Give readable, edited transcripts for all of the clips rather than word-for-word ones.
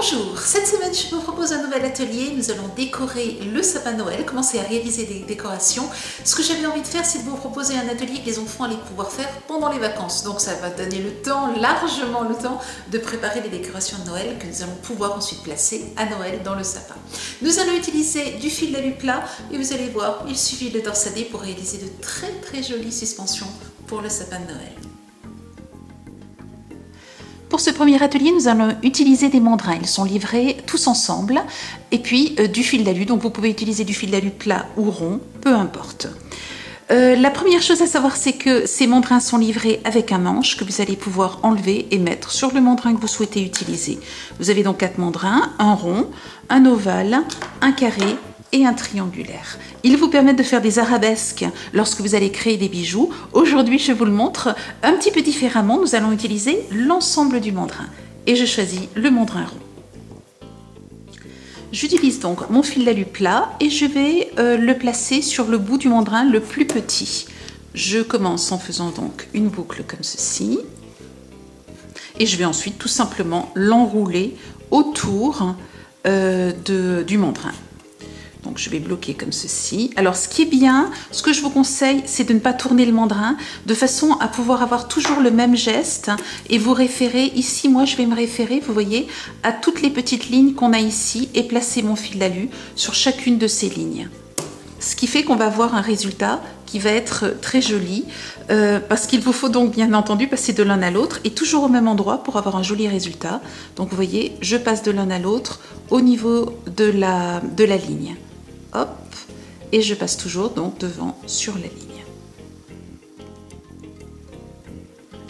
Bonjour, cette semaine je vous propose un nouvel atelier. Nous allons décorer le sapin de Noël, commencer à réaliser des décorations. Ce que j'avais envie de faire, c'est de vous proposer un atelier que les enfants allaient pouvoir faire pendant les vacances. Donc ça va donner le temps, largement le temps, de préparer les décorations de Noël que nous allons pouvoir ensuite placer à Noël dans le sapin. Nous allons utiliser du fil d'alu plat et vous allez voir, il suffit de le torsader pour réaliser de très jolies suspensions pour le sapin de Noël. Pour ce premier atelier, nous allons utiliser des mandrins. Ils sont livrés tous ensemble et puis du fil d'alu. Donc vous pouvez utiliser du fil d'alu plat ou rond, peu importe. La première chose à savoir, c'est que ces mandrins sont livrés avec un manche que vous allez pouvoir enlever et mettre sur le mandrin que vous souhaitez utiliser. Vous avez donc 4 mandrins, un rond, un ovale, un carré et un triangulaire. Ils vous permettent de faire des arabesques lorsque vous allez créer des bijoux. Aujourd'hui, je vous le montre un petit peu différemment. Nous allons utiliser l'ensemble du mandrin et je choisis le mandrin rond. J'utilise donc mon fil d'alu plat et je vais le placer sur le bout du mandrin le plus petit. Je commence en faisant donc une boucle comme ceci et je vais ensuite tout simplement l'enrouler autour du mandrin. Donc je vais bloquer comme ceci. Alors ce qui est bien, ce que je vous conseille, c'est de ne pas tourner le mandrin de façon à pouvoir avoir toujours le même geste et vous référer ici. Moi je vais me référer, vous voyez, à toutes les petites lignes qu'on a ici et placer mon fil d'alu sur chacune de ces lignes. Ce qui fait qu'on va avoir un résultat qui va être très joli parce qu'il vous faut donc bien entendu passer de l'un à l'autre et toujours au même endroit pour avoir un joli résultat. Donc vous voyez, je passe de l'un à l'autre au niveau de la ligne. Hop, et je passe toujours donc devant sur la ligne.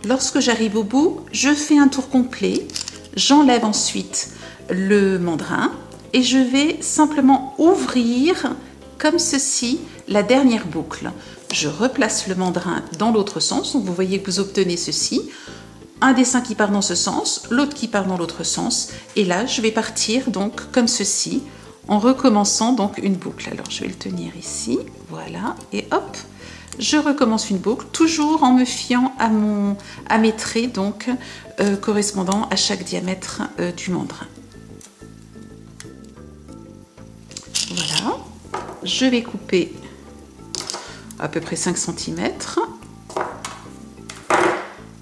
Lorsque j'arrive au bout, je fais un tour complet, j'enlève ensuite le mandrin et je vais simplement ouvrir comme ceci la dernière boucle. Je replace le mandrin dans l'autre sens, donc vous voyez que vous obtenez ceci, un dessin qui part dans ce sens, l'autre qui part dans l'autre sens, et là je vais partir donc comme ceci, en recommençant donc une boucle. Alors je vais le tenir ici, voilà, et hop, je recommence une boucle, toujours en me fiant à mes traits donc correspondant à chaque diamètre du mandrin. Voilà, je vais couper à peu près 5 cm.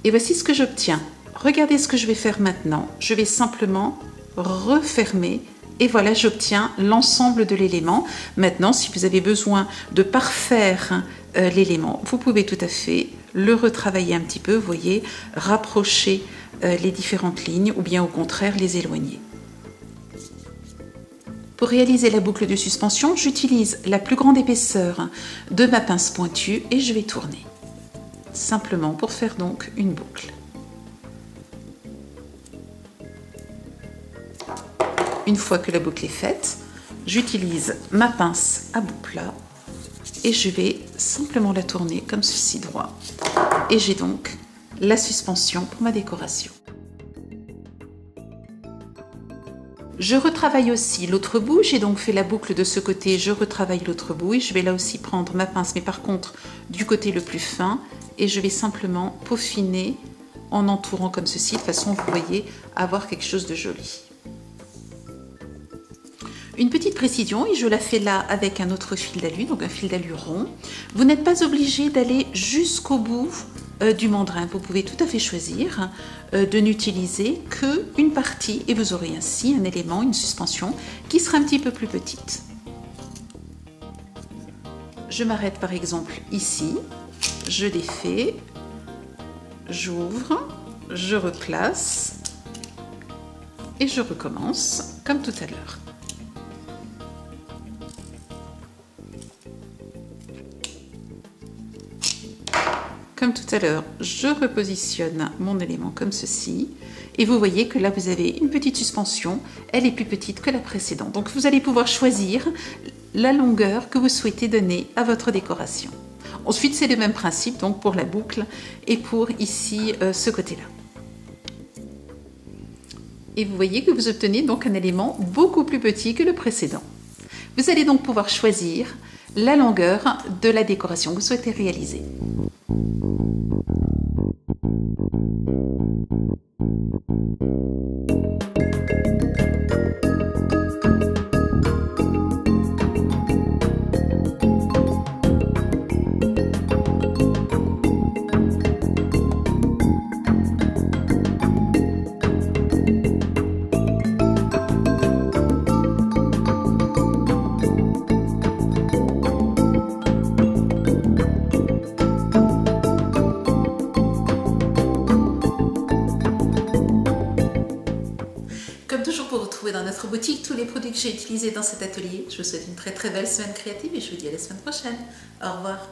Et voici ce que j'obtiens. Regardez ce que je vais faire maintenant. Je vais simplement refermer. Et voilà, j'obtiens l'ensemble de l'élément. Maintenant, si vous avez besoin de parfaire l'élément, vous pouvez tout à fait le retravailler un petit peu, vous voyez, rapprocher les différentes lignes ou bien au contraire les éloigner. Pour réaliser la boucle de suspension, j'utilise la plus grande épaisseur de ma pince pointue et je vais tourner. Simplement pour faire donc une boucle. Une fois que la boucle est faite, j'utilise ma pince à bout plat et je vais simplement la tourner comme ceci droit. Et j'ai donc la suspension pour ma décoration. Je retravaille aussi l'autre bout, j'ai donc fait la boucle de ce côté, je retravaille l'autre bout et je vais là aussi prendre ma pince, mais par contre du côté le plus fin et je vais simplement peaufiner en entourant comme ceci, de façon, vous voyez, à avoir quelque chose de joli. Une petite précision, et je la fais là avec un autre fil d'alu, donc un fil d'alu rond. Vous n'êtes pas obligé d'aller jusqu'au bout du mandrin. Vous pouvez tout à fait choisir de n'utiliser qu'une partie et vous aurez ainsi un élément, une suspension qui sera un petit peu plus petite. Je m'arrête par exemple ici, je défais, j'ouvre, je replace et je recommence comme tout à l'heure. Comme tout à l'heure, je repositionne mon élément comme ceci et vous voyez que là vous avez une petite suspension, elle est plus petite que la précédente. Donc vous allez pouvoir choisir la longueur que vous souhaitez donner à votre décoration. Ensuite c'est le même principe donc pour la boucle et pour ici ce côté-là. Et vous voyez que vous obtenez donc un élément beaucoup plus petit que le précédent. Vous allez donc pouvoir choisir la longueur de la décoration que vous souhaitez réaliser. toujours pour retrouver dans notre boutique tous les produits que j'ai utilisés dans cet atelier. Je vous souhaite une très très belle semaine créative et je vous dis à la semaine prochaine. Au revoir.